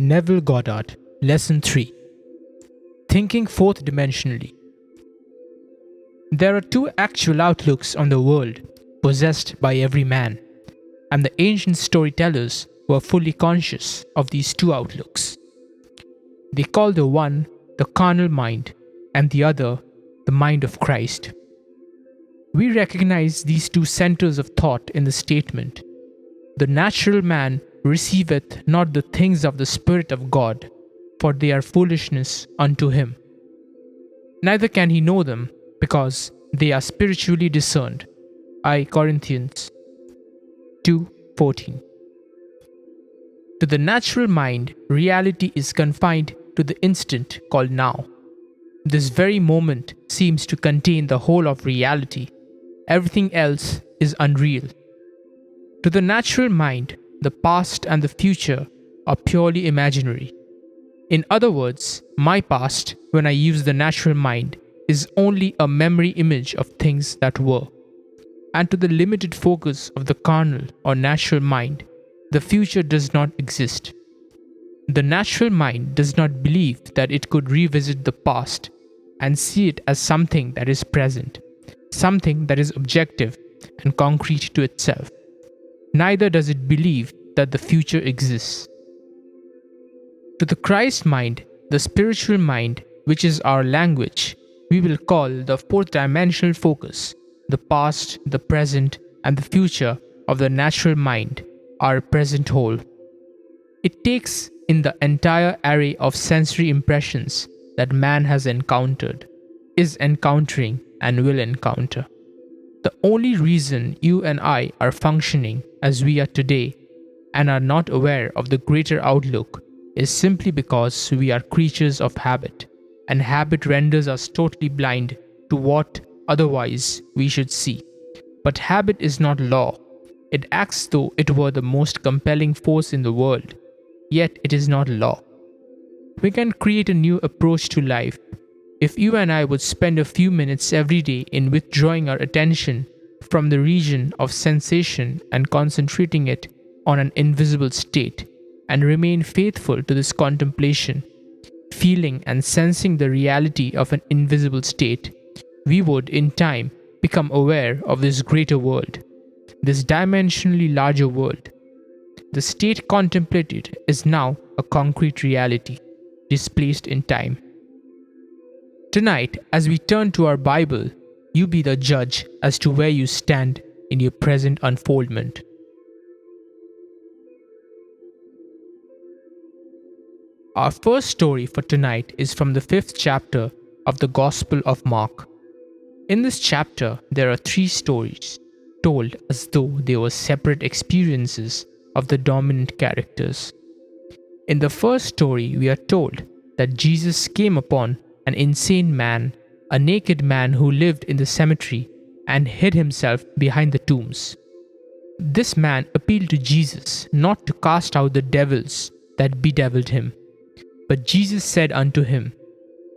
Neville Goddard, Lesson 3. Thinking Fourth Dimensionally. There are two actual outlooks on the world possessed by every man, and the ancient storytellers were fully conscious of these two outlooks. They call the one the carnal mind and the other the mind of Christ. We recognize these two centers of thought in the statement, "The natural man receiveth not the things of the Spirit of God, for they are foolishness unto him. Neither can he know them, because they are spiritually discerned." I Corinthians 2:14. To the natural mind, reality is confined to the instant called now. This very moment seems to contain the whole of reality. Everything else is unreal. To the natural mind, the past and the future are purely imaginary. In other words, my past, when I use the natural mind, is only a memory image of things that were. And to the limited focus of the carnal or natural mind, the future does not exist. The natural mind does not believe that it could revisit the past and see it as something that is present, something that is objective and concrete to itself. Neither does it believe that the future exists. To the Christ mind, the spiritual mind, which is our language, we will call the fourth dimensional focus, the past, the present, and the future of the natural mind, our present whole. It takes in the entire array of sensory impressions that man has encountered, is encountering, and will encounter. The only reason you and I are functioning as we are today and are not aware of the greater outlook is simply because we are creatures of habit, and habit renders us totally blind to what otherwise we should see. But habit is not law. It acts though it were the most compelling force in the world, yet it is not law. We can create a new approach to life if you and I would spend a few minutes every day in withdrawing our attention from the region of sensation and concentrating it on an invisible state, and remain faithful to this contemplation, feeling and sensing the reality of an invisible state, we would, in time, become aware of this greater world, this dimensionally larger world. The state contemplated is now a concrete reality, displaced in time. Tonight, as we turn to our Bible, you be the judge as to where you stand in your present unfoldment. Our first story for tonight is from the 5th chapter of the Gospel of Mark. In this chapter, there are 3 stories, told as though they were separate experiences of the dominant characters. In the first story, we are told that Jesus came upon an insane man, a naked man who lived in the cemetery and hid himself behind the tombs. This man appealed to Jesus not to cast out the devils that bedeviled him. But Jesus said unto him,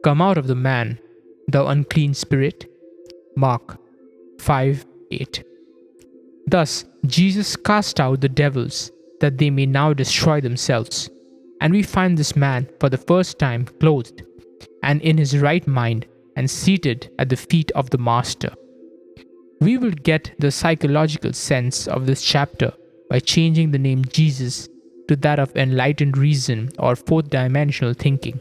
"Come out of the man, thou unclean spirit." Mark 5:8. Thus, Jesus cast out the devils that they may now destroy themselves. And we find this man for the first time clothed and in his right mind and seated at the feet of the Master. We will get the psychological sense of this chapter by changing the name Jesus to that of enlightened reason or fourth dimensional thinking.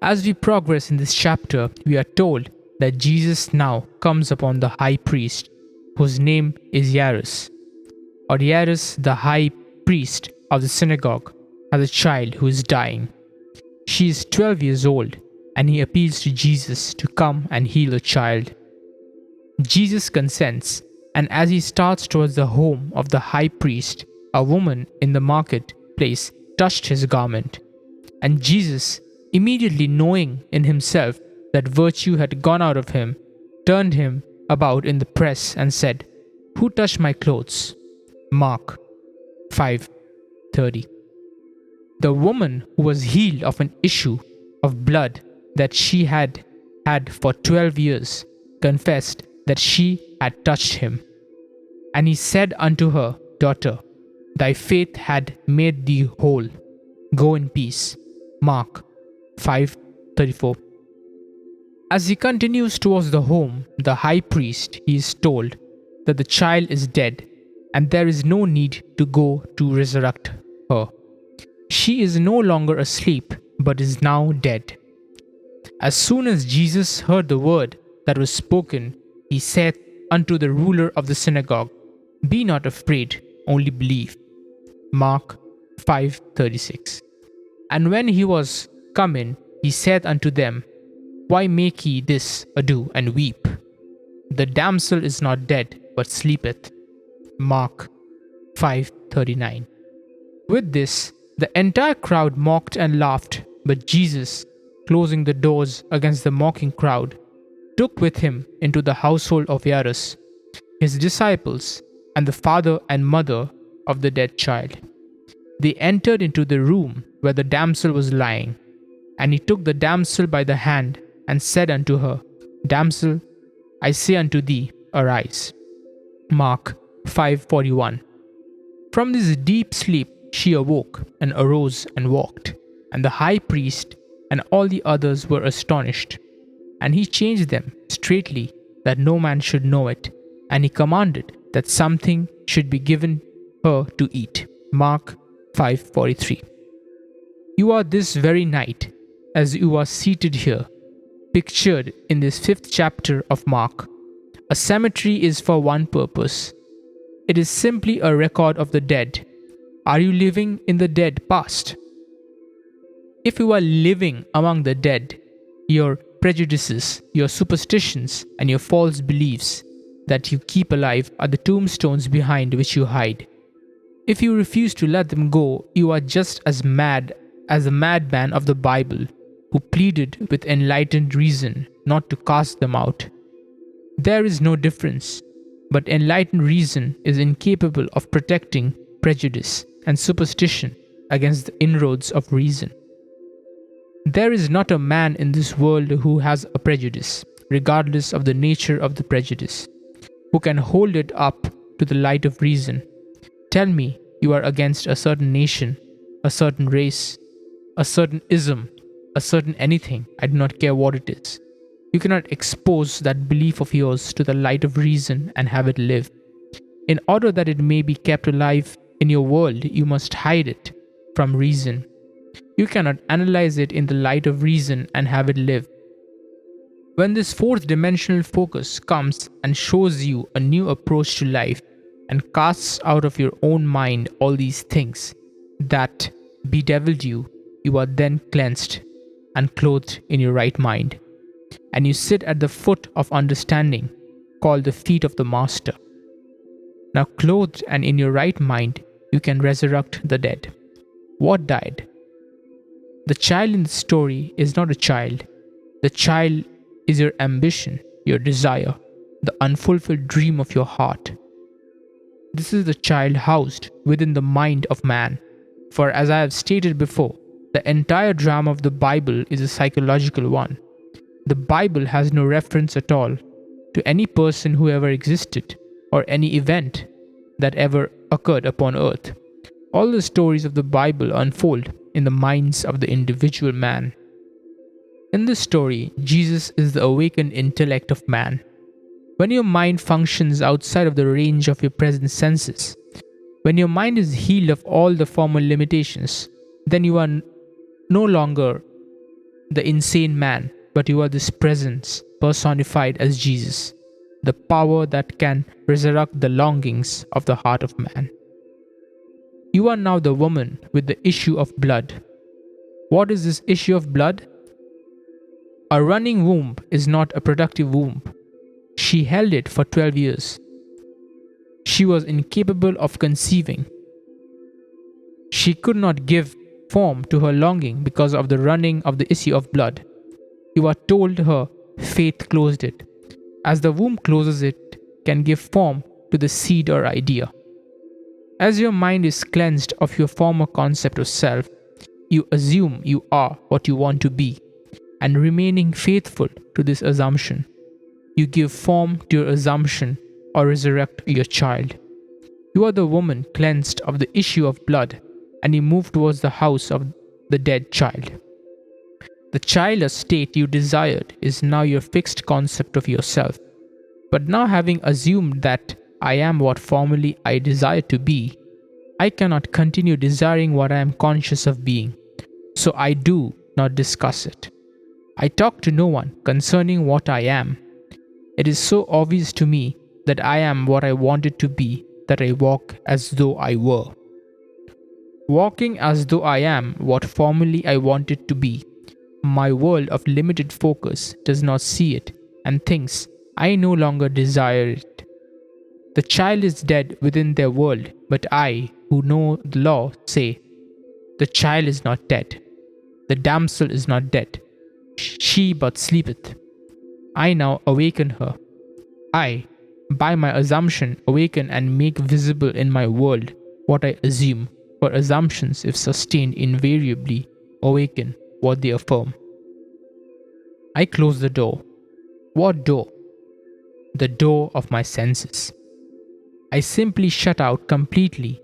As we progress in this chapter, we are told that Jesus now comes upon the high priest, whose name is Jairus. Or Jairus, the high priest of the synagogue, has a child who is dying. She is 12 years old, and he appeals to Jesus to come and heal the child. Jesus consents, and as he starts towards the home of the high priest, a woman in the marketplace touched his garment. And Jesus, immediately knowing in himself that virtue had gone out of him, turned him about in the press and said, "Who touched my clothes?" Mark 5:30. The woman who was healed of an issue of blood that she had had for 12 years confessed that she had touched him. And he said unto her, "Daughter, thy faith had made thee whole. Go in peace. Mark 5:34. As he continues towards the home, the high priest, he is told that the child is dead and there is no need to go to resurrect her. She is no longer asleep but is now dead. As soon as Jesus heard the word that was spoken, he said unto the ruler of the synagogue, Be not afraid, only believe. Mark 5:36. And when he was come in, he said unto them, Why make ye this ado and weep? The damsel is not dead, but sleepeth. Mark 5:39. With this, the entire crowd mocked and laughed, but Jesus, closing the doors against the mocking crowd, took with him into the household of Jairus his disciples and the father and mother of the dead child. They entered into the room where the damsel was lying, and he took the damsel by the hand and said unto her, Damsel, I say unto thee, arise. Mark 5:41. From this deep sleep she awoke and arose and walked, and the high priest and all the others were astonished. And he changed them straitly that no man should know it, and he commanded that something should be given her to eat. Mark 5:43. You are this very night, as you are seated here, pictured in this 5th chapter of Mark. A cemetery is for one purpose. It is simply a record of the dead. Are you living in the dead past? If you are living among the dead, your prejudices, your superstitions, and your false beliefs that you keep alive are the tombstones behind which you hide. If you refuse to let them go, you are just as mad as the madman of the Bible who pleaded with enlightened reason not to cast them out. There is no difference, but enlightened reason is incapable of protecting prejudice and superstition against the inroads of reason. There is not a man in this world who has a prejudice, regardless of the nature of the prejudice, who can hold it up to the light of reason. Tell me you are against a certain nation, a certain race, a certain ism, a certain anything, I do not care what it is. You cannot expose that belief of yours to the light of reason and have it live. In order that it may be kept alive in your world, you must hide it from reason. You cannot analyze it in the light of reason and have it live. When this 4th dimensional focus comes and shows you a new approach to life and casts out of your own mind all these things that bedeviled you, you are then cleansed and clothed in your right mind. And you sit at the foot of understanding, called the feet of the Master. Now clothed and in your right mind, you can resurrect the dead. What died? The child in the story is not a child. The child is your ambition, your desire, the unfulfilled dream of your heart. This is the child housed within the mind of man. For as I have stated before, the entire drama of the Bible is a psychological one. The Bible has no reference at all to any person who ever existed or any event that ever occurred upon earth. All the stories of the Bible unfold in the minds of the individual man. In this story, Jesus is the awakened intellect of man. When your mind functions outside of the range of your present senses, when your mind is healed of all the former limitations, then you are no longer the insane man, but you are this presence personified as Jesus, the power that can resurrect the longings of the heart of man. You are now the woman with the issue of blood. What is this issue of blood? A running womb is not a productive womb. She held it for 12 years. She was incapable of conceiving. She could not give form to her longing because of the running of the issue of blood. You are told her faith closed it. As the womb closes, it can give form to the seed or idea. As your mind is cleansed of your former concept of self, you assume you are what you want to be, and remaining faithful to this assumption, you give form to your assumption or resurrect your child. You are the woman cleansed of the issue of blood, and you move towards the house of the dead child. The child or state you desired is now your fixed concept of yourself. But now, having assumed that I am what formerly I desired to be, I cannot continue desiring what I am conscious of being, so I do not discuss it. I talk to no one concerning what I am. It is so obvious to me that I am what I wanted to be that I walk as though I were. Walking as though I am what formerly I wanted to be, my world of limited focus does not see it and thinks I no longer desire it. The child is dead within their world, but I, who know the law, say, the child is not dead. The damsel is not dead. She but sleepeth. I now awaken her. I, by my assumption, awaken and make visible in my world what I assume, for assumptions, if sustained invariably, awaken what they affirm. I close the door. What door? The door of my senses. I simply shut out completely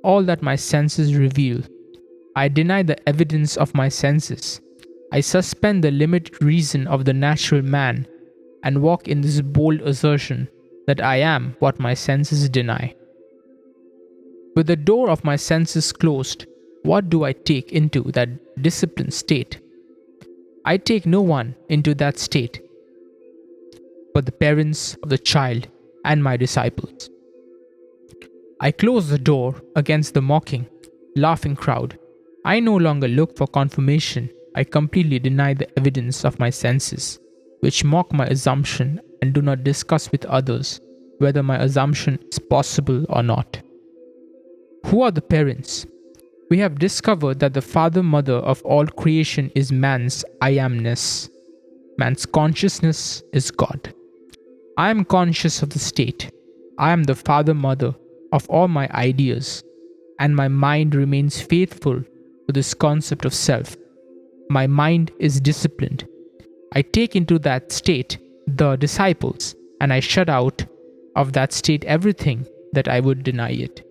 all that my senses reveal. I deny the evidence of my senses. I suspend the limited reason of the natural man and walk in this bold assertion that I am what my senses deny. With the door of my senses closed, what do I take into that disciplined state? I take no one into that state but the parents of the child and my disciples. I close the door against the mocking, laughing crowd. I no longer look for confirmation. I completely deny the evidence of my senses, which mock my assumption and do not discuss with others whether my assumption is possible or not. Who are the parents? We have discovered that the father-mother of all creation is man's I amness. Man's consciousness is God. I am conscious of the state. I am the father-mother of all my ideas, and my mind remains faithful to this concept of self. My mind is disciplined. I take into that state the disciples, and I shut out of that state everything that I would deny it.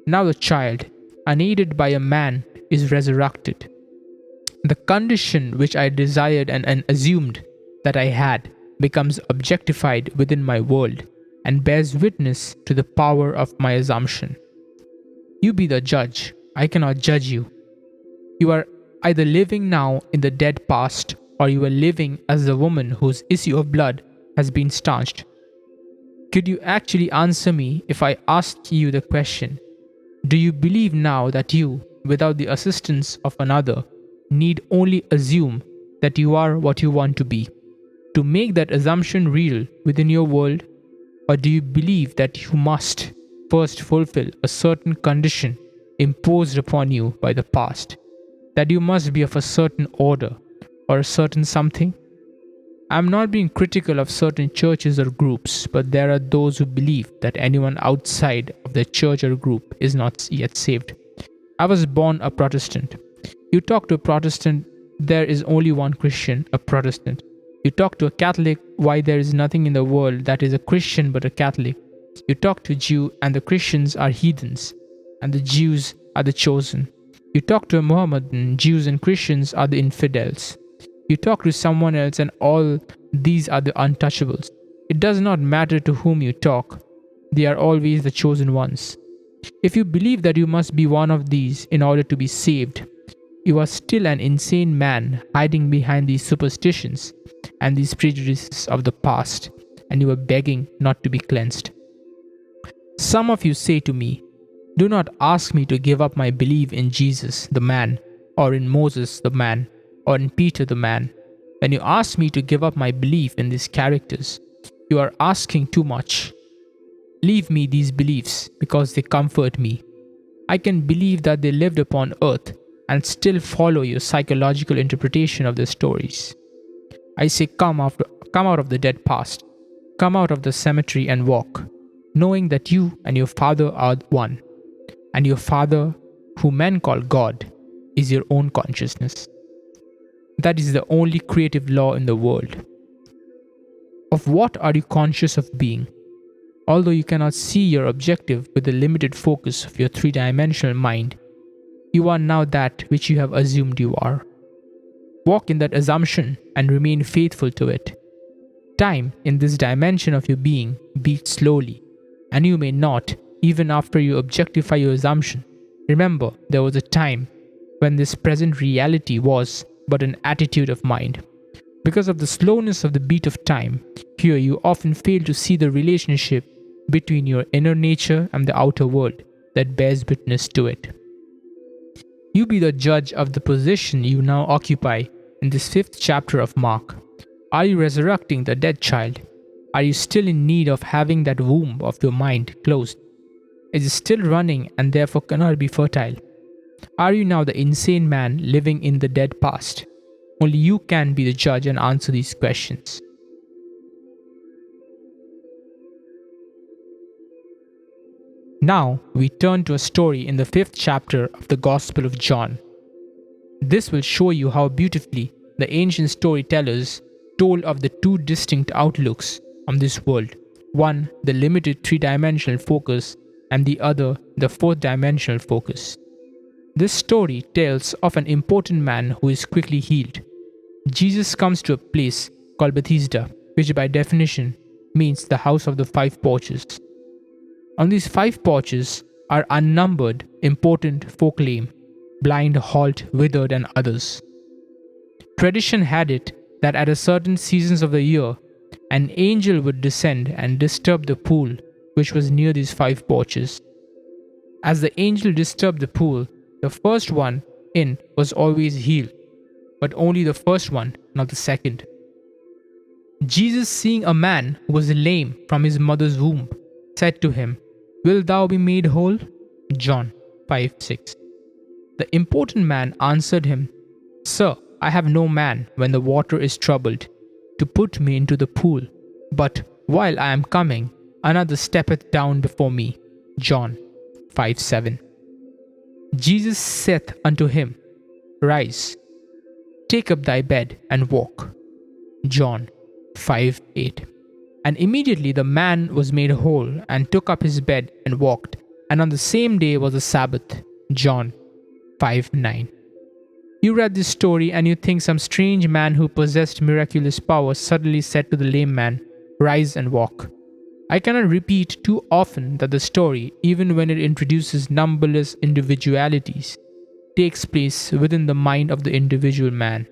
Now the child, unaided by a man, is resurrected. The condition which I desired and assumed that I had becomes objectified within my world and bears witness to the power of my assumption. You be the judge. I cannot judge you. You are either living now in the dead past, or you are living as the woman whose issue of blood has been stanched. Could you actually answer me if I asked you the question, do you believe now that you, without the assistance of another, need only assume that you are what you want to be, to make that assumption real within your world? Or do you believe that you must first fulfill a certain condition imposed upon you by the past, that you must be of a certain order or a certain something? I am not being critical of certain churches or groups, but there are those who believe that anyone outside of the church or group is not yet saved. I was born a Protestant. You talk to a Protestant, there is only one Christian, a Protestant. You talk to a Catholic, why there is nothing in the world that is a Christian but a Catholic. You talk to a Jew, and the Christians are heathens, and the Jews are the chosen. You talk to a Mohammedan, Jews and Christians are the infidels. You talk to someone else, and all these are the untouchables. It does not matter to whom you talk, they are always the chosen ones. If you believe that you must be one of these in order to be saved, you are still an insane man hiding behind these superstitions and these prejudices of the past, and you are begging not to be cleansed. Some of you say to me, do not ask me to give up my belief in Jesus the man, or in Moses the man, or in Peter the man. When you ask me to give up my belief in these characters, you are asking too much. Leave me these beliefs because they comfort me. I can believe that they lived upon earth and still follow your psychological interpretation of their stories. I say, come out of the dead past. Come out of the cemetery and walk, knowing that you and your Father are one, and your Father, whom men call God, is your own consciousness. That is the only creative law in the world. Of what are you conscious of being? Although you cannot see your objective with the limited focus of your three-dimensional mind, You are now that which you have assumed you are. Walk in that assumption and remain faithful to it. Time in this dimension of your being beats slowly, and you may not, even after you objectify your assumption. Remember, there was a time when this present reality was but an attitude of mind. Because of the slowness of the beat of time, here you often fail to see the relationship between your inner nature and the outer world that bears witness to it. You be the judge of the position you now occupy in this 5th chapter of Mark. Are you resurrecting the dead child? Are you still in need of having that womb of your mind closed? Is it still running and therefore cannot be fertile? Are you now the insane man living in the dead past? Only you can be the judge and answer these questions. Now we turn to a story in the 5th chapter of the Gospel of John. This will show you how beautifully the ancient storytellers told of the two distinct outlooks on this world. One, the limited 3-dimensional focus, and the other, the 4th-dimensional focus. This story tells of an important man who is quickly healed. Jesus comes to a place called Bethesda, which by definition means the house of the 5 porches. On these 5 porches are unnumbered important folk lame, blind, halt, withered, and others. Tradition had it that at a certain seasons of the year, an angel would descend and disturb the pool which was near these 5 porches. As the angel disturbed the pool, the first one in was always healed, but only the first one, not the second. Jesus, seeing a man who was lame from his mother's womb, said to him, "Wilt thou be made whole?" John 5:6. The important man answered him, "Sir, I have no man when the water is troubled to put me into the pool, but while I am coming, another steppeth down before me." John 5:7. Jesus saith unto him, "Rise, take up thy bed and walk." John 5:8. And immediately the man was made whole and took up his bed and walked, and on the same day was the Sabbath. John 5:9. You read this story and you think some strange man who possessed miraculous power suddenly said to the lame man, "Rise and walk." I cannot repeat too often that the story, even when it introduces numberless individualities, takes place within the mind of the individual man.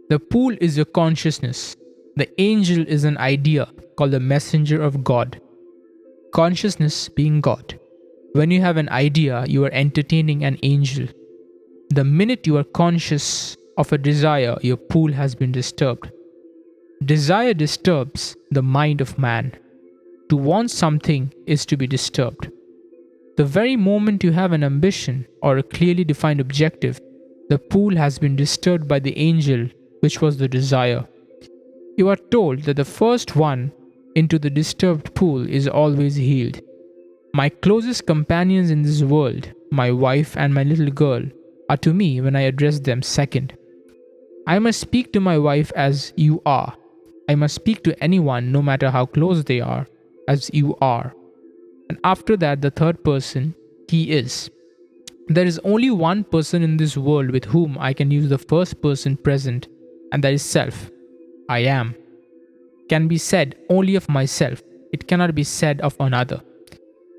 The pool is your consciousness. The angel is an idea called the messenger of God. Consciousness being God. When you have an idea, you are entertaining an angel. The minute you are conscious of a desire, your pool has been disturbed. Desire disturbs the mind of man. To want something is to be disturbed. The very moment you have an ambition or a clearly defined objective, the pool has been disturbed by the angel, which was the desire. You are told that the first one into the disturbed pool is always healed. My closest companions in this world, my wife and my little girl, are to me when I address them second. I must speak to my wife as "you are." I must speak to anyone, no matter how close they are, as "you are." And after that, the third person, he is. There is only one person in this world with whom I can use the first person present, and that is self. I am. Can be said only of myself. It cannot be said of another.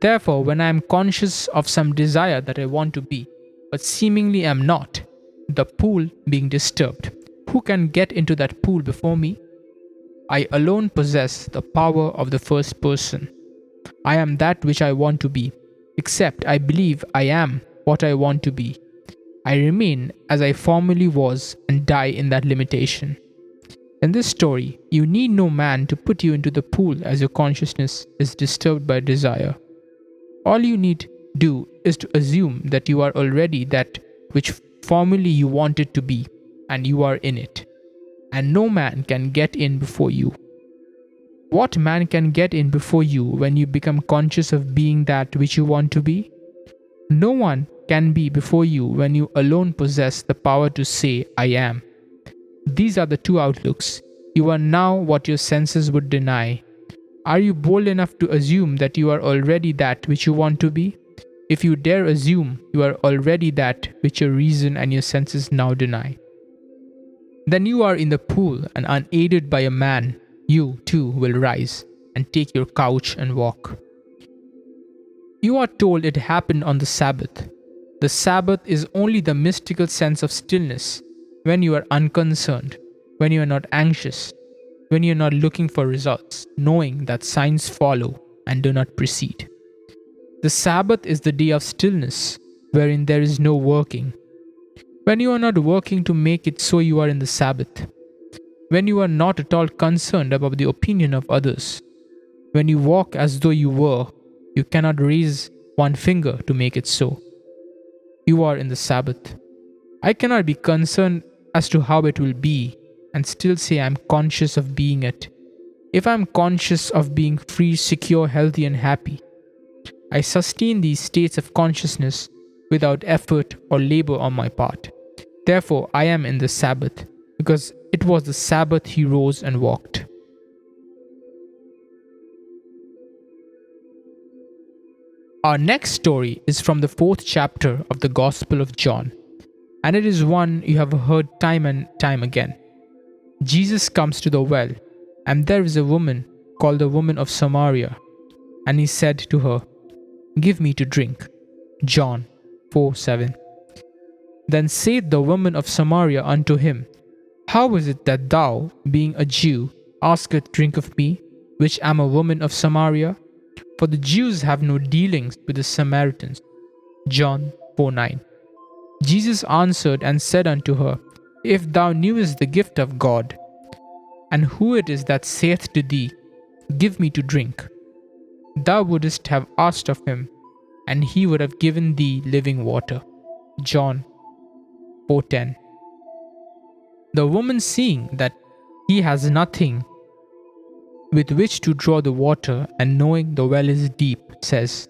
Therefore, when I am conscious of some desire that I want to be, but seemingly am not, the pool being disturbed, who can get into that pool before me? I alone possess the power of the first person. I am that which I want to be, except I believe I am what I want to be. I remain as I formerly was and die in that limitation. In this story, you need no man to put you into the pool as your consciousness is disturbed by desire. All you need do is to assume that you are already that which formerly you wanted to be, and you are in it. And no man can get in before you. What man can get in before you when you become conscious of being that which you want to be? No one can be before you when you alone possess the power to say, "I am." These are the two outlooks. You are now what your senses would deny. Are you bold enough to assume that you are already that which you want to be? if you dare assume you are already that which your reason and your senses now deny. Then you are in the pool, and unaided by a man, you too will rise and take your couch and walk. You are told it happened on the Sabbath. The Sabbath is only the mystical sense of stillness, when you are unconcerned, when you are not anxious, when you are not looking for results, knowing that signs follow and do not precede. The Sabbath is the day of stillness, wherein there is no working. When you are not working to make it so, you are in the Sabbath. When you are not at all concerned about the opinion of others. When you walk as though you were, you cannot raise one finger to make it so. You are in the Sabbath. I cannot be concerned as to how it will be and still say I am conscious of being it. If I am conscious of being free, secure, healthy, and happy, I sustain these states of consciousness without effort or labor on my part. Therefore, I am in the Sabbath, because it was the Sabbath he rose and walked. Our next story is from the 4th chapter of the Gospel of John, and it is one you have heard time and time again. Jesus comes to the well, and there is a woman called the woman of Samaria, and he said to her, "Give me to drink." John 4:7. Then saith the woman of Samaria unto him, How is it that thou, being a Jew, askest drink of me, which am a woman of Samaria? For the Jews have no dealings with the Samaritans. John 4:9. Jesus answered and said unto her, If thou knewest the gift of God, and who it is that saith to thee, Give me to drink, thou wouldest have asked of him, and he would have given thee living water. John 4:10. The woman, seeing that he has nothing with which to draw the water, and knowing the well is deep, says,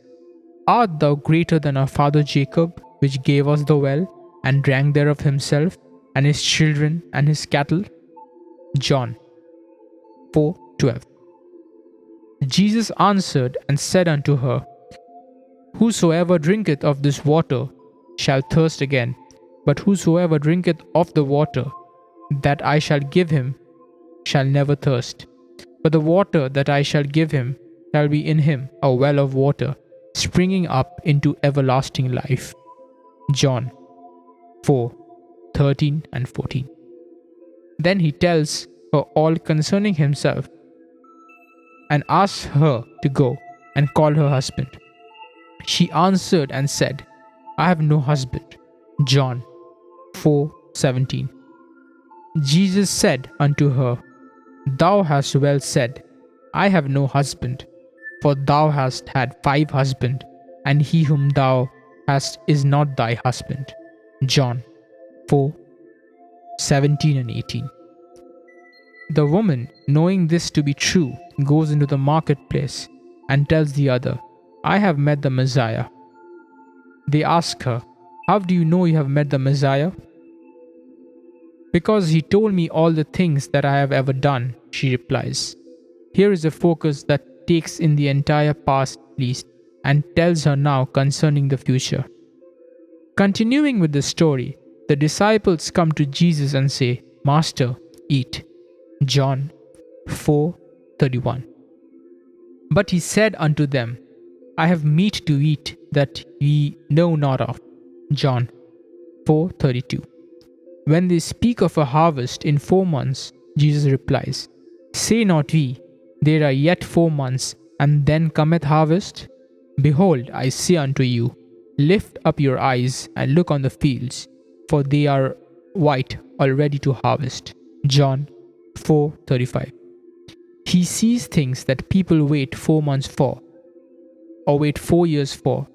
Art thou greater than our father Jacob, which gave us the well, and drank thereof himself, and his children, and his cattle? John 4:12. Jesus answered and said unto her, Whosoever drinketh of this water shall thirst again, but whosoever drinketh of the water that I shall give him shall never thirst. But the water that I shall give him shall be in him a well of water, springing up into everlasting life. John 4:13 and 14. Then he tells her all concerning himself, and asks her to go and call her husband. She answered and said, I have no husband. John 4:17. Jesus said unto her, Thou hast well said, I have no husband, for thou hast had 5 husbands, and he whom thou hast is not thy husband. John 4:17 and 18. The woman, knowing this to be true, goes into the marketplace and tells the other, I have met the Messiah. They ask her, How do you know you have met the Messiah? Because he told me all the things that I have ever done, she replies. Here is a focus that takes in the entire past at least, and tells her now concerning the future. Continuing with the story, the disciples come to Jesus and say, Master, eat. John 4:31. But he said unto them, I have meat to eat that ye know not of. John 4:32. When they speak of a harvest in 4 months, Jesus replies, Say not we, there are yet 4 months, and then cometh harvest? Behold, I say unto you, lift up your eyes and look on the fields, for they are white already to harvest. John 4:35. He sees things that people wait 4 months for, or wait 4 years for.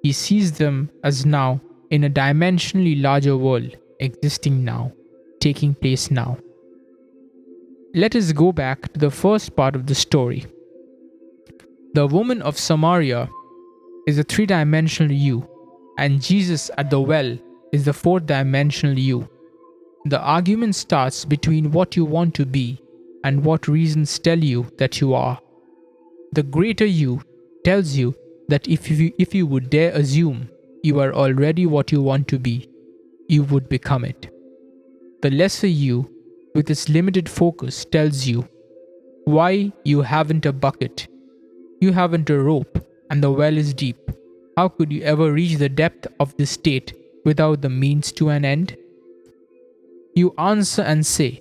He sees them as now in a dimensionally larger world, existing now, taking place now. Let us go back to the first part of the story. The woman of Samaria is a 3-dimensional you, and Jesus at the well is the 4th-dimensional you. The argument starts between what you want to be and what reasons tell you that you are. The greater you tells you that if you would dare assume you are already what you want to be, you would become it. The lesser you, with its limited focus, tells you why you haven't a bucket, you haven't a rope, and the well is deep. How could you ever reach the depth of this state without the means to an end? You answer and say,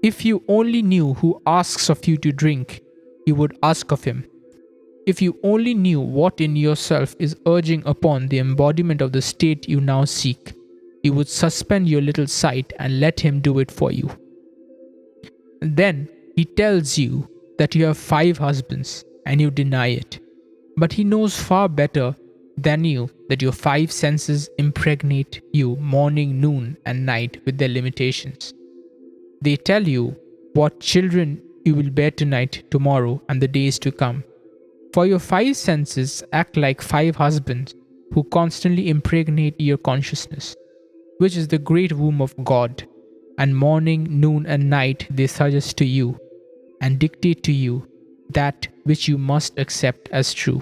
if you only knew who asks of you to drink, you would ask of him. If you only knew what in yourself is urging upon the embodiment of the state you now seek, you would suspend your little sight and let him do it for you. Then he tells you that you have 5 husbands and you deny it. But he knows far better than you that your 5 senses impregnate you morning, noon, and night with their limitations. They tell you what children you will bear tonight, tomorrow, and the days to come. For your 5 senses act like 5 husbands who constantly impregnate your consciousness, which is the great womb of God, and morning, noon, and night they suggest to you and dictate to you that which you must accept as true.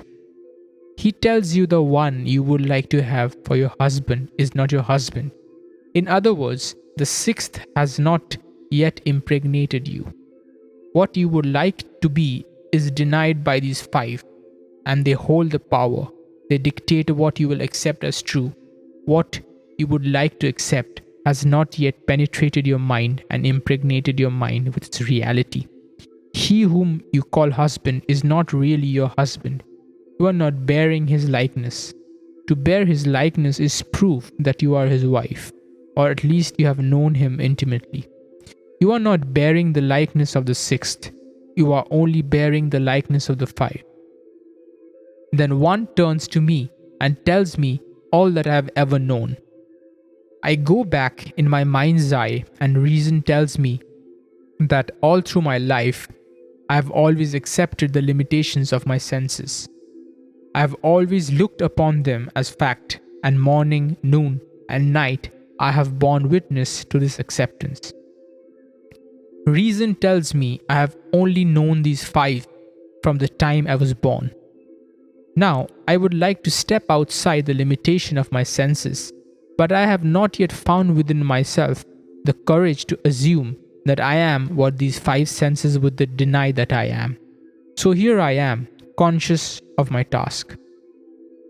He tells you the one you would like to have for your husband is not your husband. In other words, the 6th has not yet impregnated you. What you would like to be is denied by these 5, and they hold the power. They dictate what you will accept as true. What you would like to accept has not yet penetrated your mind and impregnated your mind with its reality. He whom you call husband is not really your husband. You are not bearing his likeness. To bear his likeness is proof that you are his wife, or at least you have known him intimately. You are not bearing the likeness of the 6th. You are only bearing the likeness of the 5. Then one turns to me and tells me all that I have ever known. I go back in my mind's eye, and reason tells me that all through my life, I have always accepted the limitations of my senses. I have always looked upon them as fact, and morning, noon, and night I have borne witness to this acceptance. Reason tells me I have only known these 5 from the time I was born. Now, I would like to step outside the limitation of my senses, but I have not yet found within myself the courage to assume that I am what these 5 senses would deny that I am. So here I am, conscious of my task,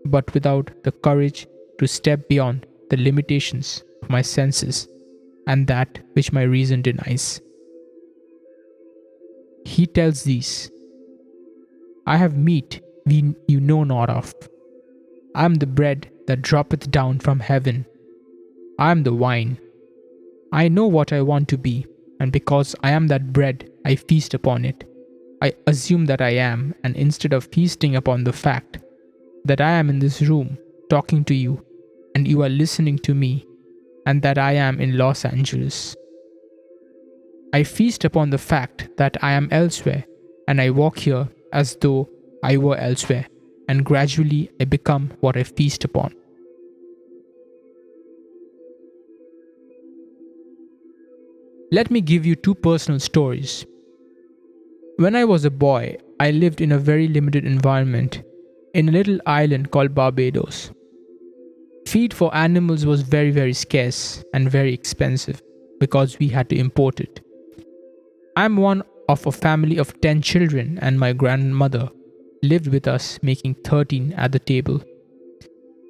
but without the courage to step beyond the limitations of my senses and that which my reason denies. He tells these, I have meat you know not of. I am the bread that droppeth down from heaven. I am the wine. I know what I want to be, and because I am that bread, I feast upon it. I assume that I am, and instead of feasting upon the fact that I am in this room talking to you, and you are listening to me, and that I am in Los Angeles, I feast upon the fact that I am elsewhere, and I walk here as though I were elsewhere, and gradually I become what I feast upon. Let me give you 2 personal stories. When I was a boy, I lived in a very limited environment in a little island called Barbados. Feed for animals was very, very scarce and very expensive because we had to import it. I'm one of a family of 10 children, and my grandmother lived with us, making 13 at the table.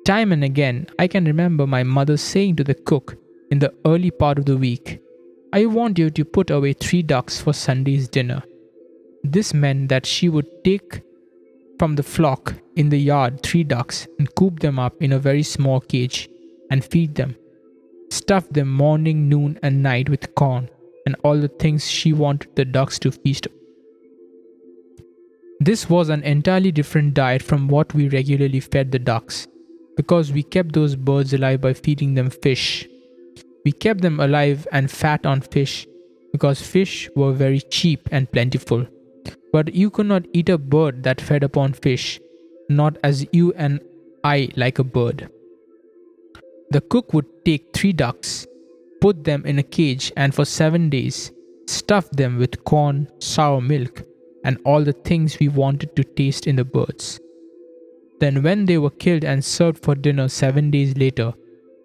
Time and again, I can remember my mother saying to the cook in the early part of the week, I want you to put away 3 ducks for Sunday's dinner. This meant that she would take from the flock in the yard 3 ducks and coop them up in a very small cage and feed them. Stuff them morning, noon, and night with corn and all the things she wanted the ducks to feast on. This was an entirely different diet from what we regularly fed the ducks, because we kept those birds alive by feeding them fish. We kept them alive and fat on fish because fish were very cheap and plentiful. But you could not eat a bird that fed upon fish, not as you and I like a bird. The cook would take 3 ducks, put them in a cage, and for 7 days stuff them with corn, sour milk, and all the things we wanted to taste in the birds. Then when they were killed and served for dinner 7 days later,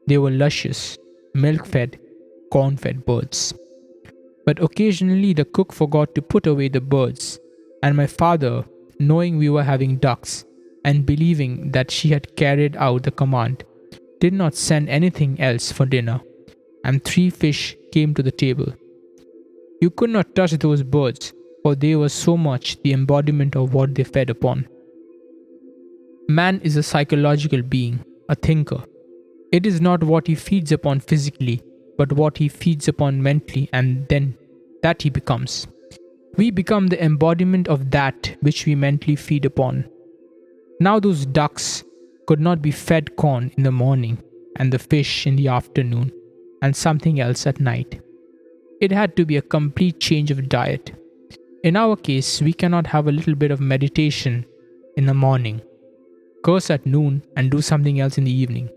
they were luscious, milk-fed, corn-fed birds. But occasionally the cook forgot to put away the birds, and my father, knowing we were having ducks, and believing that she had carried out the command, did not send anything else for dinner, and 3 fish came to the table. You could not touch those birds, for they were so much the embodiment of what they fed upon. Man is a psychological being, a thinker. It is not what he feeds upon physically, but what he feeds upon mentally, and then that he becomes. We become the embodiment of that which we mentally feed upon. Now those ducks could not be fed corn in the morning, and the fish in the afternoon, and something else at night. It had to be a complete change of diet. In our case, we cannot have a little bit of meditation in the morning, curse at noon, and do something else in the evening.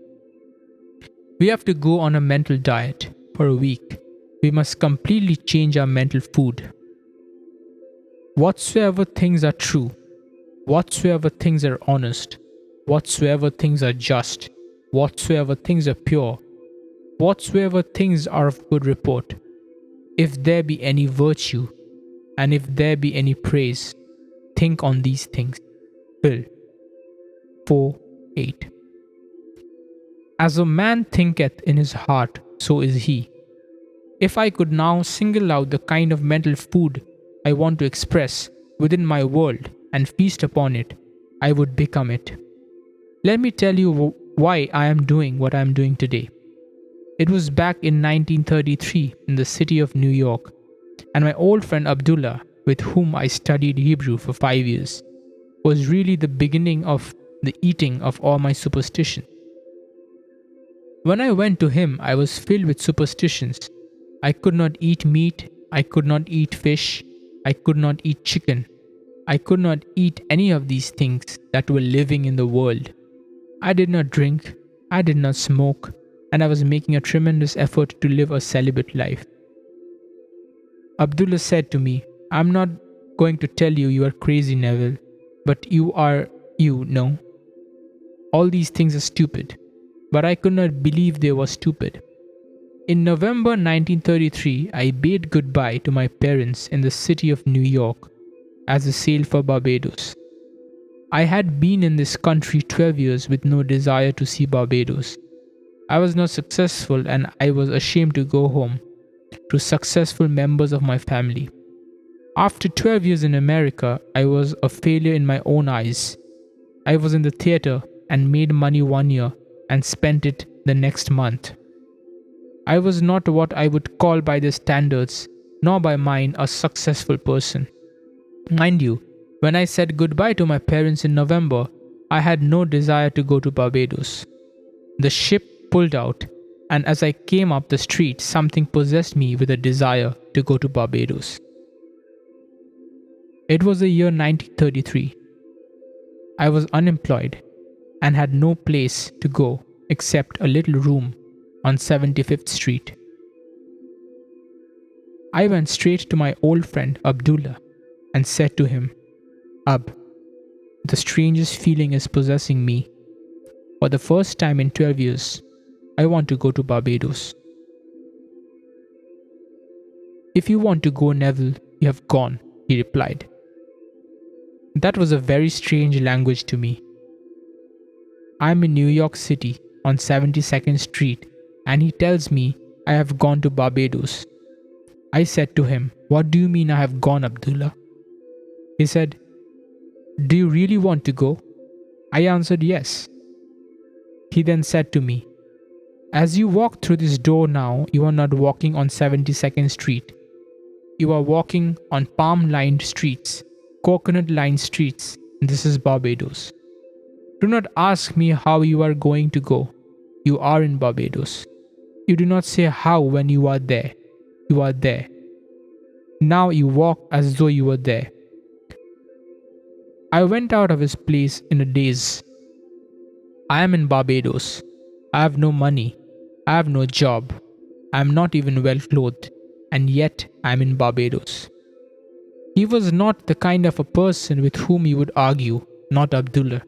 We have to go on a mental diet for a week. We must completely change our mental food. Whatsoever things are true, whatsoever things are honest, whatsoever things are just, whatsoever things are pure, whatsoever things are of good report, if there be any virtue, and if there be any praise, think on these things. Phil 4:8. As a man thinketh in his heart, so is he. If I could now single out the kind of mental food I want to express within my world and feast upon it, I would become it. Let me tell you why I am doing what I am doing today. It was back in 1933 in the city of New York, and my old friend Abdullah, with whom I studied Hebrew for 5 years, was really the beginning of the eating of all my superstition. When I went to him, I was filled with superstitions. I could not eat meat, I could not eat fish, I could not eat chicken. I could not eat any of these things that were living in the world. I did not drink, I did not smoke, and I was making a tremendous effort to live a celibate life. Abdullah said to me, "I'm not going to tell you you are crazy, Neville, but you know. All these things are stupid." But I could not believe they were stupid. In November 1933, I bade goodbye to my parents in the city of New York as I sailed for Barbados. I had been in this country 12 years with no desire to see Barbados. I was not successful, and I was ashamed to go home to successful members of my family. After 12 years in America, I was a failure in my own eyes. I was in the theater and made money 1 year and spent it the next month. I was not what I would call by their standards, nor by mine, a successful person. Mind you, when I said goodbye to my parents in November, I had no desire to go to Barbados. The ship pulled out, and as I came up the street, something possessed me with a desire to go to Barbados. It was the year 1933. I was unemployed and had no place to go except a little room on 75th Street. I went straight to my old friend Abdullah and said to him, "Ab, the strangest feeling is possessing me. For the first time in 12 years, I want to go to Barbados." "If you want to go, Neville, you have gone," he replied. That was a very strange language to me. I'm in New York City on 72nd Street, and he tells me I have gone to Barbados. I said to him, "What do you mean I have gone, Abdullah?" He said, "Do you really want to go?" I answered yes. He then said to me, "As you walk through this door now, you are not walking on 72nd Street. You are walking on palm-lined streets, coconut-lined streets. This is Barbados. Do not ask me how you are going to go. You are in Barbados. You do not say how when you are there. You are there. Now you walk as though you were there." I went out of his place in a daze. I am in Barbados. I have no money. I have no job. I am not even well clothed, and yet I am in Barbados. He was not the kind of a person with whom you would argue, not Abdullah.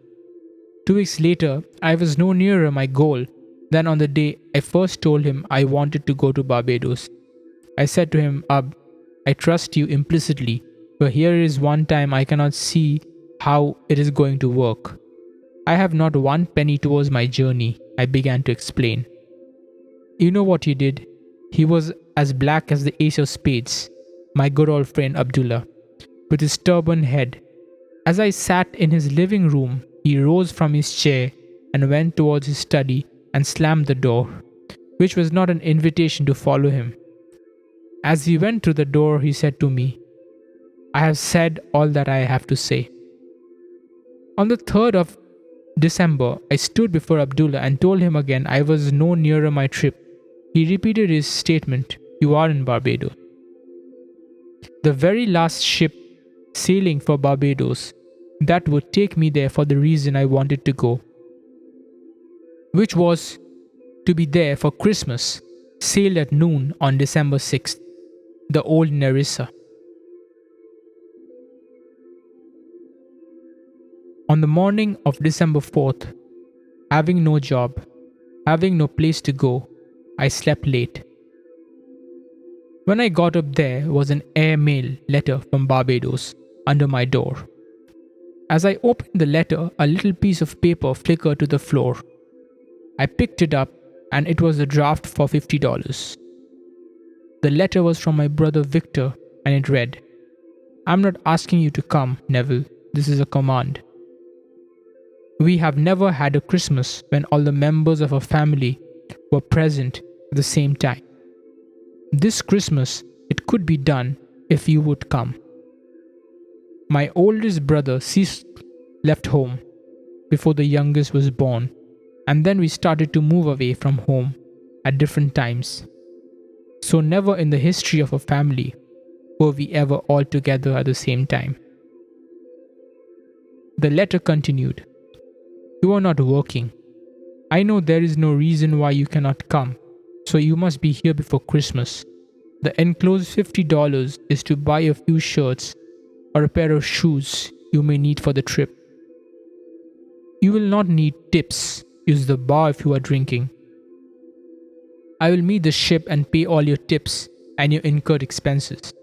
2 weeks later, I was no nearer my goal than on the day I first told him I wanted to go to Barbados. I said to him, Ab, I trust you implicitly, but here is one time I cannot see how it is going to work. I have not one penny towards my journey, I began to explain. You know what he did? He was as black as the ace of spades, my good old friend Abdullah, with his turban head. As I sat in his living room, he rose from his chair and went towards his study and slammed the door, which was not an invitation to follow him. As he went through the door, he said to me, I have said all that I have to say. On the 3rd of December, I stood before Abdullah and told him again I was no nearer my trip. He repeated his statement, You are in Barbados. The very last ship sailing for Barbados that would take me there for the reason I wanted to go, which was to be there for Christmas, sailed at noon on December 6th, the old Nerissa. On the morning of December 4th, having no job, having no place to go, I slept late. When I got up, there was an airmail letter from Barbados under my door. As I opened the letter, a little piece of paper flickered to the floor. I picked it up and it was a draft for $50. The letter was from my brother Victor and it read, I'm not asking you to come, Neville. This is a command. We have never had a Christmas when all the members of our family were present at the same time. This Christmas, it could be done if you would come. My oldest brother Cis left home before the youngest was born, and then we started to move away from home at different times. So never in the history of a family were we ever all together at the same time. The letter continued, You are not working. I know there is no reason why you cannot come, so you must be here before Christmas. The enclosed $50 is to buy a few shirts or a pair of shoes you may need for the trip. You will not need tips. Use the bar if you are drinking. I will meet the ship and pay all your tips and your incurred expenses.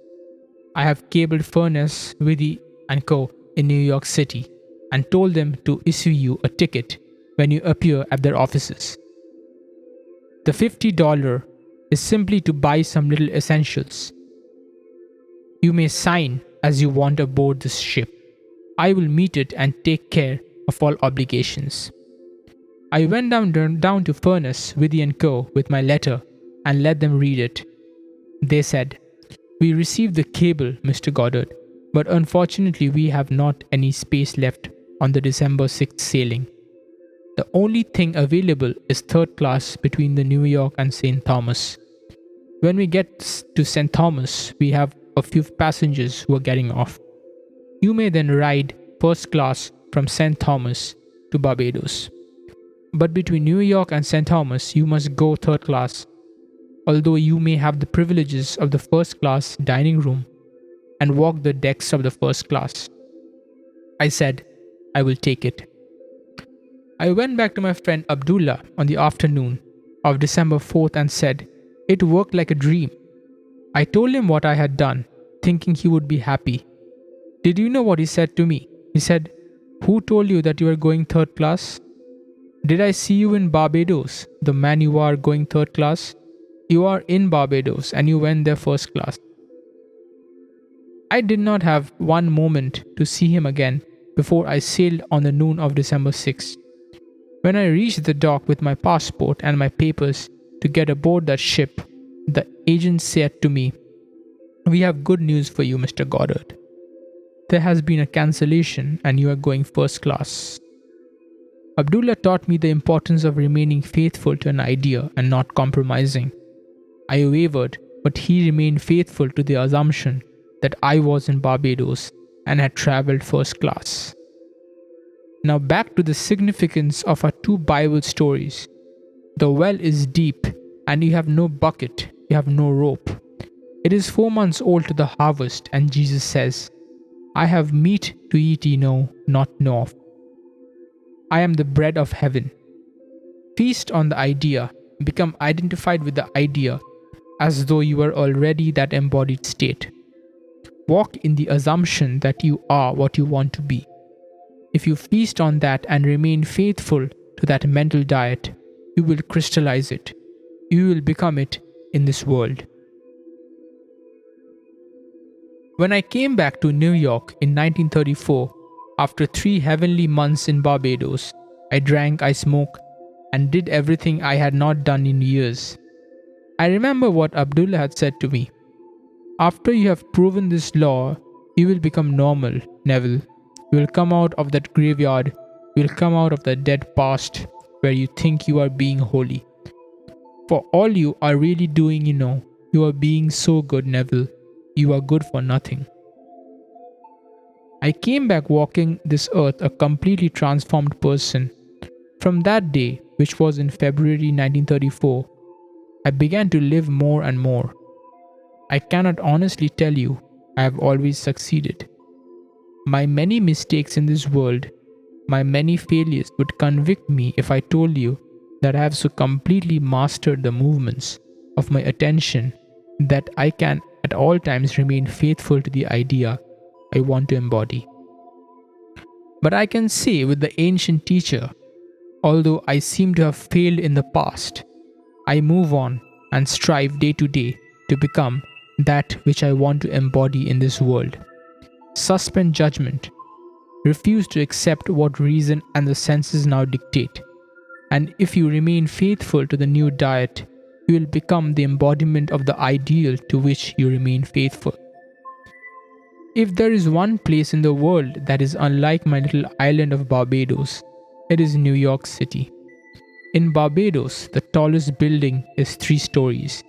I have cabled Furness, Withy & Co. in New York City and told them to issue you a ticket when you appear at their offices. The $50 is simply to buy some little essentials. You may sign as you want aboard this ship. I will meet it and take care of all obligations. I went down to Furness, Withy & Co. with my letter and let them read it. They said, We received the cable, Mr. Goddard, but unfortunately we have not any space left on the December 6th sailing. The only thing available is third class between the New York and St. Thomas. When we get to St. Thomas, we have a few passengers who are getting off. You may then ride first class from St. Thomas to Barbados. But between New York and St. Thomas, you must go third class, although you may have the privileges of the first class dining room and walk the decks of the first class. I said, I will take it. I went back to my friend Abdullah on the afternoon of December 4th and said, It worked like a dream. I told him what I had done, thinking he would be happy. Did you know what he said to me? He said, Who told you that you were going third class? Did I see you in Barbados, the man you are going third class? You are in Barbados and you went there first class. I did not have one moment to see him again before I sailed on the noon of December 6th. When I reached the dock with my passport and my papers to get aboard that ship, the agent said to me, We have good news for you, Mr. Goddard. There has been a cancellation and you are going first class. Abdullah taught me the importance of remaining faithful to an idea and not compromising. I wavered, but he remained faithful to the assumption that I was in Barbados and had travelled first class. Now back to the significance of our two Bible stories. The well is deep and you have no bucket, you have no rope. It is 4 months old to the harvest and Jesus says, I have meat to eat ye know, not know of. I am the bread of heaven. Feast on the idea, become identified with the idea as though you were already that embodied state. Walk in the assumption that you are what you want to be. If you feast on that and remain faithful to that mental diet, you will crystallize it. You will become it in this world. When I came back to New York in 1934, after 3 heavenly months in Barbados, I drank, I smoked, and did everything I had not done in years. I remember what Abdullah had said to me. After you have proven this law, you will become normal, Neville. You will come out of that graveyard, you will come out of the dead past where you think you are being holy. For all you are really doing, you are being so good, Neville. You are good for nothing. I came back walking this earth a completely transformed person. From that day, which was in February 1934, I began to live more and more. I cannot honestly tell you I have always succeeded. My many mistakes in this world, my many failures would convict me if I told you that I have so completely mastered the movements of my attention that I can at all times remain faithful to the idea I want to embody. But I can say with the ancient teacher, although I seem to have failed in the past, I move on and strive day to day to become that which I want to embody in this world. Suspend judgment. Refuse to accept what reason and the senses now dictate. And if you remain faithful to the new diet, you will become the embodiment of the ideal to which you remain faithful. If there is one place in the world that is unlike my little island of Barbados, it is New York City. In Barbados, the tallest building is 3 stories,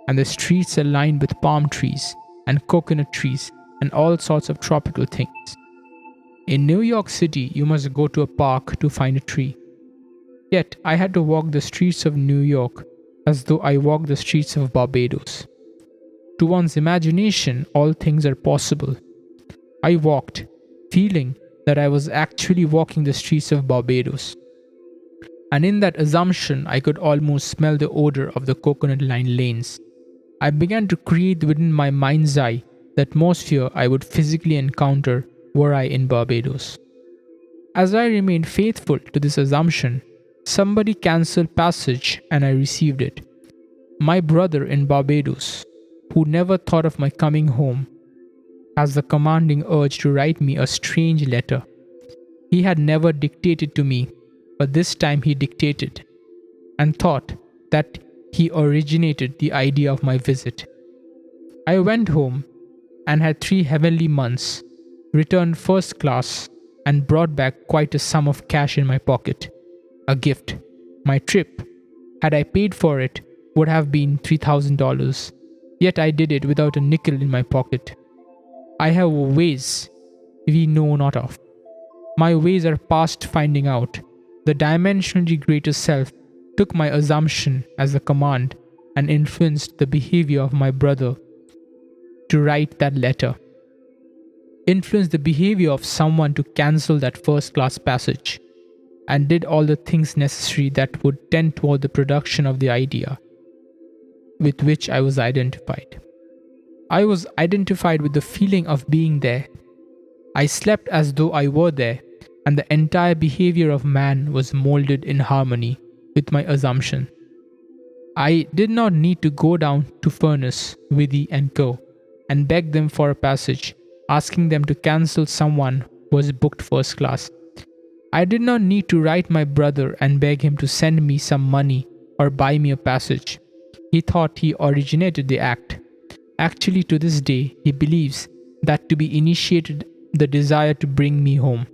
and the streets are lined with palm trees and coconut trees and all sorts of tropical things. In New York City, you must go to a park to find a tree. Yet, I had to walk the streets of New York as though I walked the streets of Barbados. To one's imagination, all things are possible. I walked, feeling that I was actually walking the streets of Barbados. And in that assumption, I could almost smell the odor of the coconut-lined lanes. I began to create within my mind's eye the atmosphere I would physically encounter were I in Barbados. As I remained faithful to this assumption, somebody cancelled passage and I received it. My brother in Barbados, who never thought of my coming home, has the commanding urge to write me a strange letter. He had never dictated to me, but this time he dictated, and thought that he originated the idea of my visit. I went home and had 3 heavenly months, returned first class, and brought back quite a sum of cash in my pocket. A gift. My trip, had I paid for it, would have been $3,000, yet I did it without a nickel in my pocket. I have ways we know not of. My ways are past finding out. The dimensionally greater self took my assumption as a command and influenced the behavior of my brother to write that letter. Influenced the behavior of someone to cancel that first class passage, and did all the things necessary that would tend toward the production of the idea with which I was identified. I was identified with the feeling of being there. I slept as though I were there, and the entire behavior of man was molded in harmony with my assumption. I did not need to go down to Furnace, Withy and Co. and beg them for a passage, asking them to cancel someone who was booked first class. I did not need to write my brother and beg him to send me some money or buy me a passage. He thought he originated the act. Actually, to this day, he believes that to be initiated the desire to bring me home.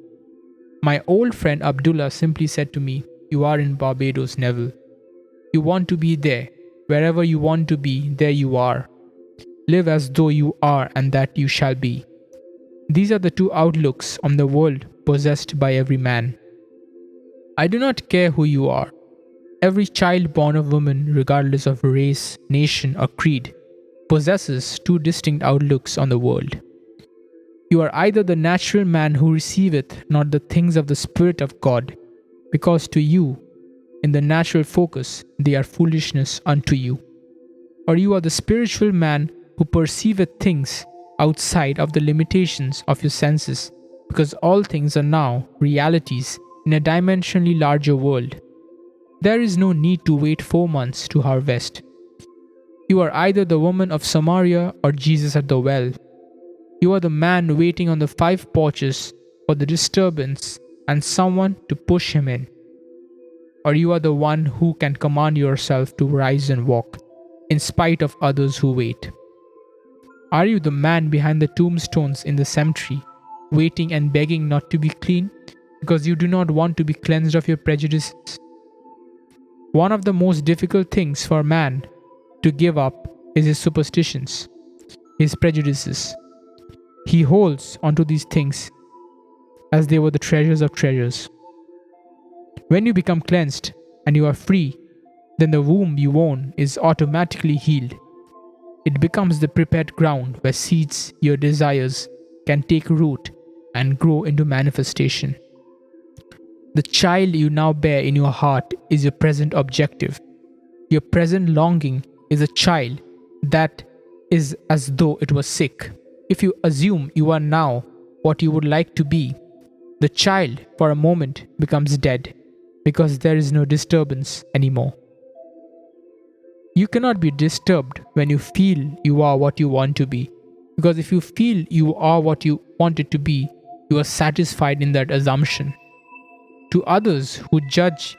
My old friend Abdullah simply said to me, "You are in Barbados, Neville. You want to be there. Wherever you want to be, there you are. Live as though you are and that you shall be." These are the 2 outlooks on the world possessed by every man. I do not care who you are. Every child born of woman, regardless of race, nation, or creed, possesses 2 distinct outlooks on the world. You are either the natural man who receiveth not the things of the Spirit of God, because to you, in the natural focus, they are foolishness unto you. Or you are the spiritual man who perceiveth things outside of the limitations of your senses, because all things are now realities in a dimensionally larger world. There is no need to wait 4 months to harvest. You are either the woman of Samaria or Jesus at the well. You are the man waiting on the 5 porches for the disturbance and someone to push him in. Or you are the one who can command yourself to rise and walk, in spite of others who wait. Are you the man behind the tombstones in the cemetery, waiting and begging not to be clean, because you do not want to be cleansed of your prejudices? One of the most difficult things for man to give up is his superstitions, his prejudices. He holds onto these things as they were the treasures of treasures. When you become cleansed and you are free, then the womb you own is automatically healed. It becomes the prepared ground where seeds, your desires, can take root and grow into manifestation. The child you now bear in your heart is your present objective. Your present longing is a child that is as though it was sick. If you assume you are now what you would like to be, the child for a moment becomes dead because there is no disturbance anymore. You cannot be disturbed when you feel you are what you want to be, because if you feel you are what you wanted to be, you are satisfied in that assumption. To others who judge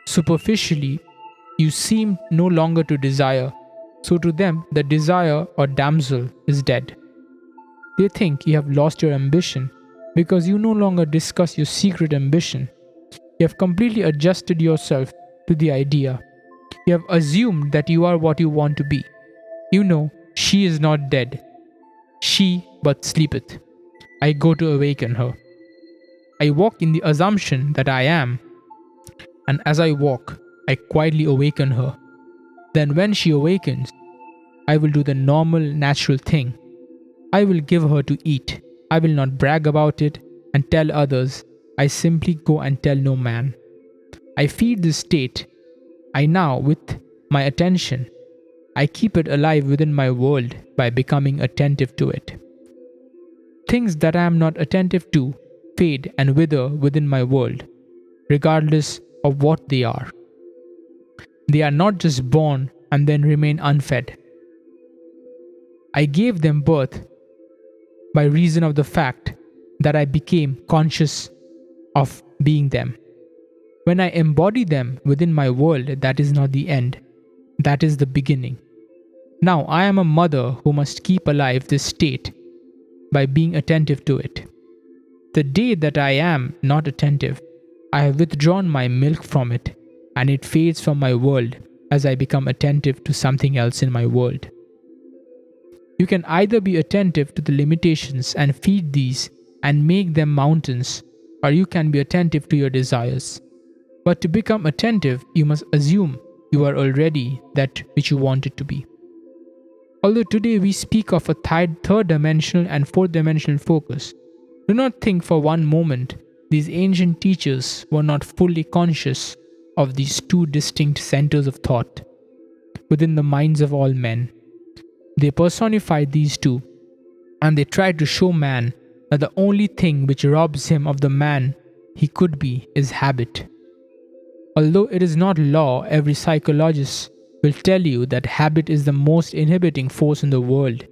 superficially, you seem no longer to desire, so to them the desire or damsel is dead. They think you have lost your ambition because you no longer discuss your secret ambition. You have completely adjusted yourself to the idea. You have assumed that you are what you want to be. You know, she is not dead. She but sleepeth. I go to awaken her. I walk in the assumption that I am, and as I walk, I quietly awaken her. Then when she awakens, I will do the normal, natural thing. I will give her to eat. I will not brag about it and tell others. I simply go and tell no man. I feed this state. I now, with my attention, I keep it alive within my world by becoming attentive to it. Things that I am not attentive to fade and wither within my world, regardless of what they are. They are not just born and then remain unfed. I gave them birth by reason of the fact that I became conscious of being them. When I embody them within my world, that is not the end, that is the beginning. Now I am a mother who must keep alive this state by being attentive to it. The day that I am not attentive, I have withdrawn my milk from it, and it fades from my world as I become attentive to something else in my world. You can either be attentive to the limitations and feed these and make them mountains, or you can be attentive to your desires. But to become attentive, you must assume you are already that which you wanted to be. Although today we speak of a third dimensional and fourth dimensional focus, do not think for one moment these ancient teachers were not fully conscious of these two distinct centers of thought within the minds of all men. They personified these two, and they tried to show man that the only thing which robs him of the man he could be is habit. Although it is not law, every psychologist will tell you that habit is the most inhibiting force in the world.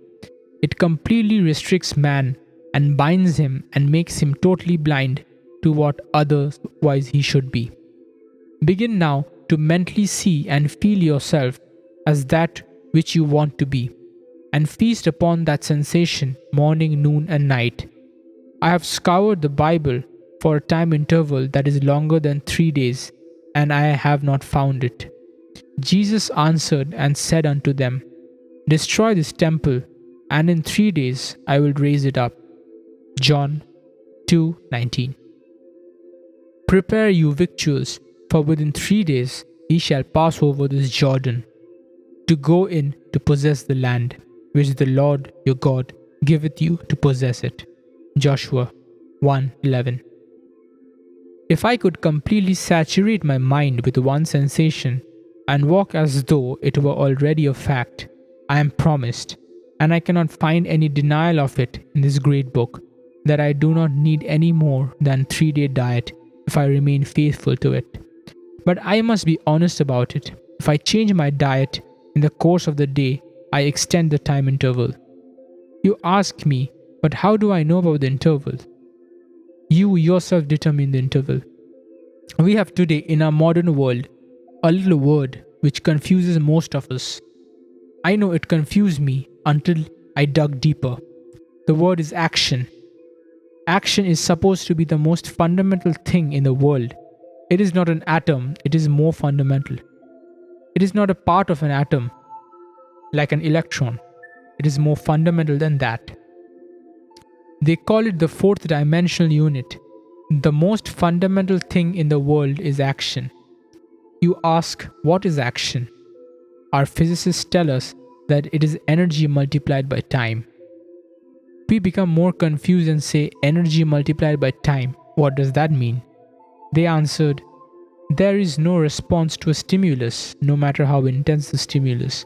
It completely restricts man and binds him and makes him totally blind to what otherwise he should be. Begin now to mentally see and feel yourself as that which you want to be, and feast upon that sensation morning, noon, and night. I have scoured the Bible for a time interval that is longer than 3 days, and I have not found it. Jesus answered and said unto them, Destroy this temple, and in 3 days I will raise it up. John 2:19. Prepare you victuals, for within 3 days ye shall pass over this Jordan, to go in to possess the land, which the Lord your God giveth you to possess it. Joshua 1:11. If I could completely saturate my mind with one sensation and walk as though it were already a fact, I am promised, and I cannot find any denial of it in this great book, that I do not need any more than 3-day diet if I remain faithful to it. But I must be honest about it. If I change my diet in the course of the day, I extend the time interval. You ask me, but how do I know about the interval? You yourself determine the interval. We have today in our modern world a little word which confuses most of us. I know it confused me until I dug deeper. The word is action. Action is supposed to be the most fundamental thing in the world. It is not an atom, it is more fundamental. It is not a part of an atom, like an electron. It is more fundamental than that. They call it the fourth dimensional unit. The most fundamental thing in the world is action. You ask, what is action? Our physicists tell us that it is energy multiplied by time. We become more confused and say energy multiplied by time. What does that mean? They answered, there is no response to a stimulus, no matter how intense the stimulus,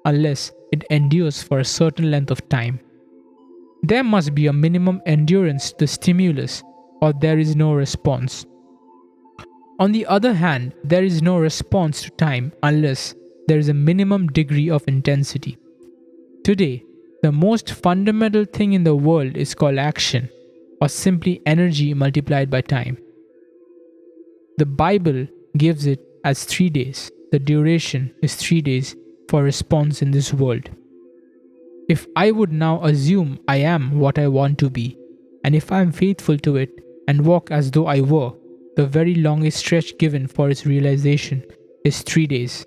unless it endures for a certain length of time. There must be a minimum endurance to the stimulus, or there is no response. On the other hand, there is no response to time unless there is a minimum degree of intensity. Today, the most fundamental thing in the world is called action, or simply energy multiplied by time. The Bible gives it as 3 days. The duration is 3 days for response in this world. If I would now assume I am what I want to be, and if I am faithful to it and walk as though I were, the very longest stretch given for its realization is 3 days.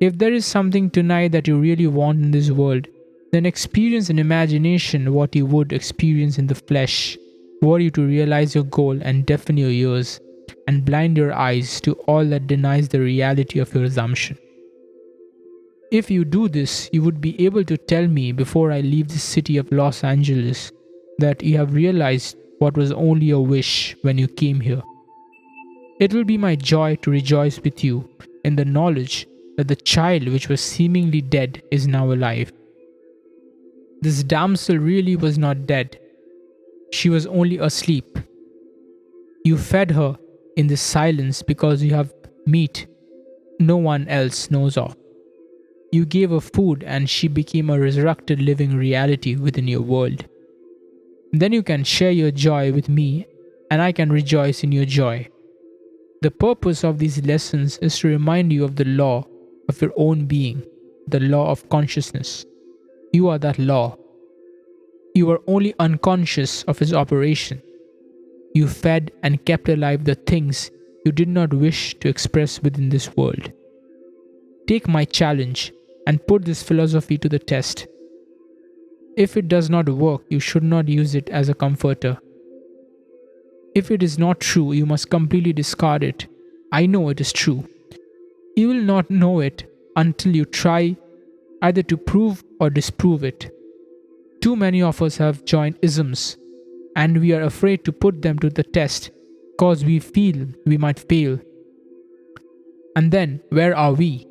If there is something tonight that you really want in this world, then experience in imagination what you would experience in the flesh, were you to realize your goal and deafen your ears, and blind your eyes to all that denies the reality of your assumption. If you do this, you would be able to tell me before I leave the city of Los Angeles that you have realized what was only a wish when you came here. It will be my joy to rejoice with you in the knowledge that the child which was seemingly dead is now alive. This damsel really was not dead. She was only asleep. You fed her in this silence because you have meat no one else knows of. You gave her food and she became a resurrected living reality within your world. Then you can share your joy with me and I can rejoice in your joy. The purpose of these lessons is to remind you of the law of your own being, the law of consciousness. You are that law. You are only unconscious of its operation. You fed and kept alive the things you did not wish to express within this world. Take my challenge and put this philosophy to the test. If it does not work, you should not use it as a comforter. If it is not true, you must completely discard it. I know it is true. You will not know it until you try either to prove or disprove it. Too many of us have joined isms, and we are afraid to put them to the test because we feel we might fail. And then, where are we?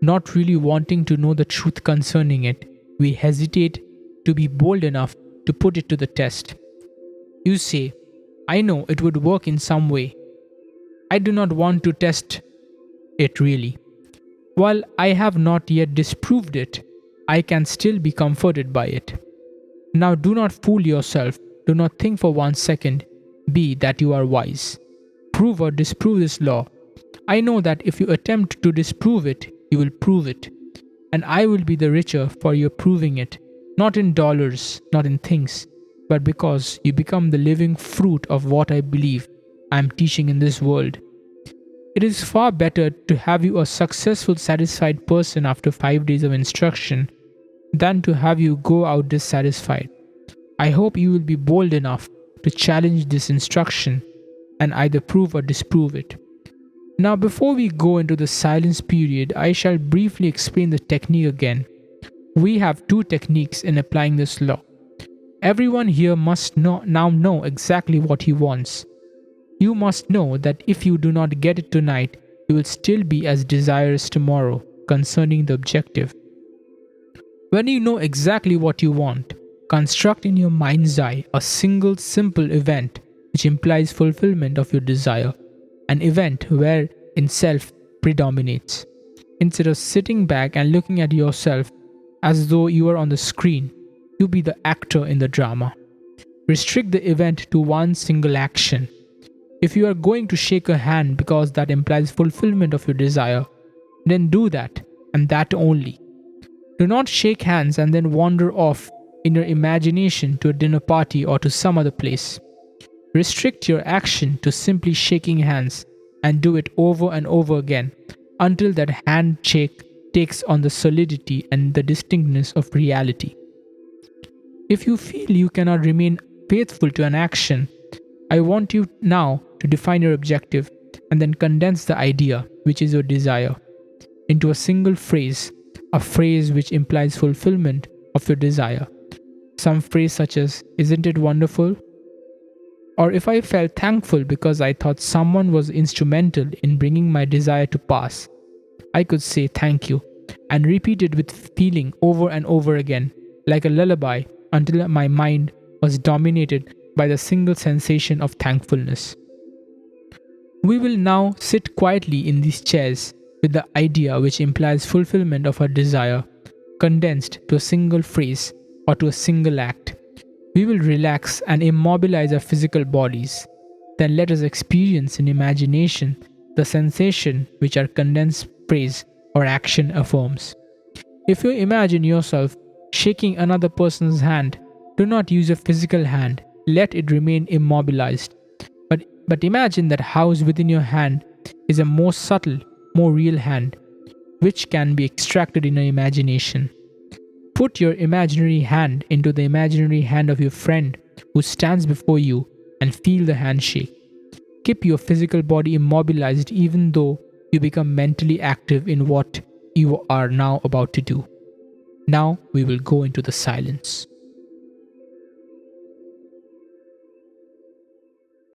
Not really wanting to know the truth concerning it, we hesitate to be bold enough to put it to the test. You say, I know it would work in some way. I do not want to test it really. While I have not yet disproved it, I can still be comforted by it. Now do not fool yourself. Do not think for 1 second, be that you are wise. Prove or disprove this law. I know that if you attempt to disprove it, you will prove it. And I will be the richer for your proving it, not in dollars, not in things, but because you become the living fruit of what I believe I am teaching in this world. It is far better to have you a successful, satisfied person after 5 days of instruction than to have you go out dissatisfied. I hope you will be bold enough to challenge this instruction and either prove or disprove it. Now, before we go into the silence period, I shall briefly explain the technique again. We have 2 techniques in applying this law. Everyone here must now know exactly what he wants. You must know that if you do not get it tonight, you will still be as desirous tomorrow concerning the objective. When you know exactly what you want, construct in your mind's eye a single simple event which implies fulfillment of your desire, an event where in self predominates. Instead of sitting back and looking at yourself as though you are on the screen, you be the actor in the drama. Restrict the event to one single action. If you are going to shake a hand because that implies fulfillment of your desire, then do that and that only. Do not shake hands and then wander off in your imagination to a dinner party or to some other place. Restrict your action to simply shaking hands and do it over and over again until that handshake takes on the solidity and the distinctness of reality. If you feel you cannot remain faithful to an action, I want you now to define your objective and then condense the idea, which is your desire, into a single phrase, a phrase which implies fulfillment of your desire. Some phrase such as, "Isn't it wonderful?" Or, "If I felt thankful because I thought someone was instrumental in bringing my desire to pass, I could say thank you," and repeat it with feeling over and over again, like a lullaby, until my mind was dominated by the single sensation of thankfulness. We will now sit quietly in these chairs with the idea which implies fulfillment of our desire condensed to a single phrase or to a single act. We will relax and immobilize our physical bodies. Then let us experience in imagination the sensation which our condensed phrase or action affirms. If you imagine yourself shaking another person's hand, do not use a physical hand, let it remain immobilized. But imagine that housed within your hand is a more subtle, more real hand, which can be extracted in your imagination. Put your imaginary hand into the imaginary hand of your friend who stands before you and feel the handshake. Keep your physical body immobilized even though you become mentally active in what you are now about to do. Now we will go into the silence.